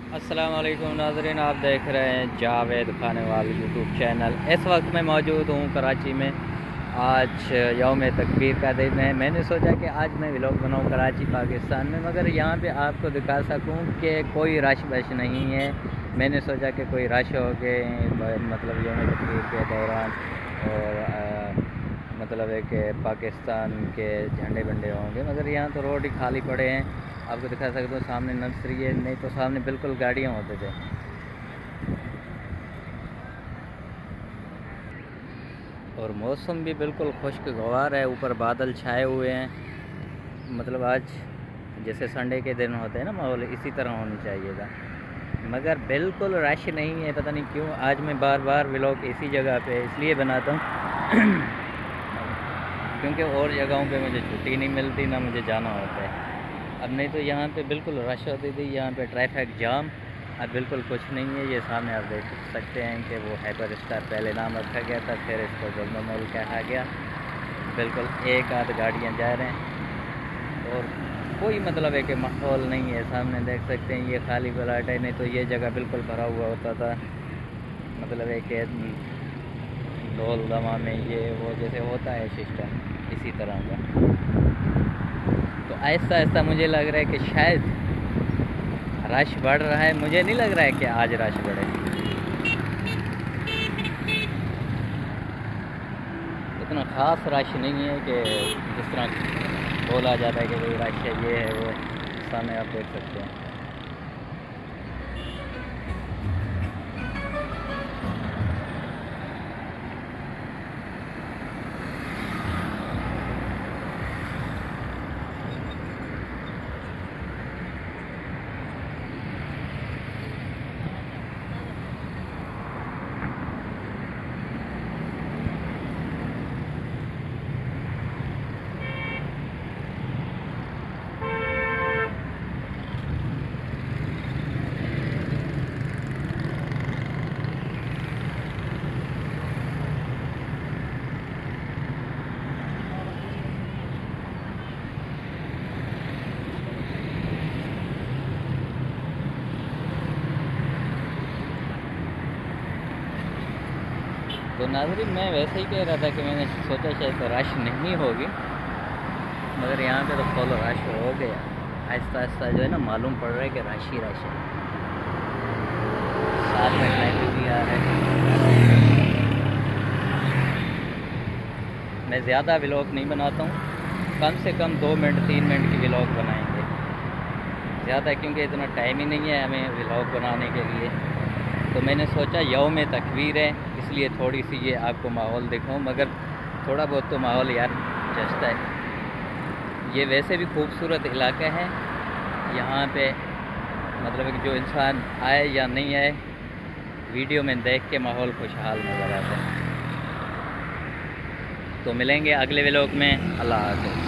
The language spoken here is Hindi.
अस्सलाम वालेकुम नाज़रीन, आप देख रहे हैं जावेद खाने वाले यूट्यूब चैनल। इस वक्त मैं मौजूद हूँ कराची में। आज यौम तकबीर का दिन है। मैंने सोचा कि आज मैं व्लॉग बनाऊँ कराची पाकिस्तान में, मगर यहाँ पे आपको दिखा सकूँ कि कोई रश बश नहीं है। मैंने सोचा कि कोई रश हो गए मतलब यौम तकबीर के दौरान, और मतलब है कि पाकिस्तान के झंडे बंडे होंगे, मगर यहाँ तो रोड ही खाली पड़े हैं। आपको दिखा सकता हूँ, सामने नर्सरी है, नहीं तो सामने बिल्कुल गाड़ियाँ होते थे। और मौसम भी बिल्कुल खुशगवार है, ऊपर बादल छाए हुए हैं। मतलब आज जैसे संडे के दिन होते हैं ना, माहौल इसी तरह होनी चाहिए था, मगर बिल्कुल रश नहीं है। पता नहीं क्यों आज मैं बार बार व्लॉग इसी जगह पे इसलिए बनाता हूँ क्योंकि और जगहों पे मुझे छुट्टी नहीं मिलती, ना मुझे जाना होता है। अब नहीं तो यहाँ पे बिल्कुल रश होती थी, यहाँ पे ट्रैफिक जाम। अब बिल्कुल कुछ नहीं है। ये सामने आप देख सकते हैं कि वो हाइपर स्टार पहले नाम रखा गया था, फिर इसको गोल्डन मॉल कहा गया। बिल्कुल एक आध गाड़ियाँ जा रहे हैं और कोई मतलब है कि माहौल नहीं है। सामने देख सकते हैं ये खाली प्लाट है, नहीं तो ये जगह बिल्कुल भरा हुआ होता था। मतलब है कि ढोल दमा में ये वो जैसे होता है सिस्टम, इसी तरह का। तो आहिस्ता आहिस्ता मुझे लग रहा है कि शायद रश बढ़ रहा है। मुझे नहीं लग रहा है कि आज रश बढ़े। इतना ख़ास रश नहीं है कि जिस तरह बोला जाता है कि भाई रश है, ये है वो। सामने आप देख सकते हैं। तो नाज़रीन, मैं वैसे ही कह रहा था कि मैंने सोचा शायद रश नहीं होगी, मगर यहाँ पे तो फुल रश हो गया। आहिस्ता आहिस्ता जो है ना, मालूम पड़ रहा है कि रश ही रश है। साथ में ट्रैफिक भी आ रहा है। मैं ज़्यादा व्लॉग नहीं बनाता हूँ, कम से कम 2 मिनट 3 मिनट की व्लॉग बनाएंगे ज़्यादा, क्योंकि इतना टाइम ही नहीं है हमें व्लॉग बनाने के लिए। तो मैंने सोचा यौम तकबीर है, इसलिए थोड़ी सी ये आपको माहौल दिखाऊं, मगर थोड़ा बहुत तो माहौल यार जचता है। ये वैसे भी खूबसूरत इलाका है। यहाँ पे मतलब कि जो इंसान आए या नहीं आए, वीडियो में देख के माहौल खुशहाल नज़र आता है। तो मिलेंगे अगले व्लॉग में। अल्लाह हाफ़िज़।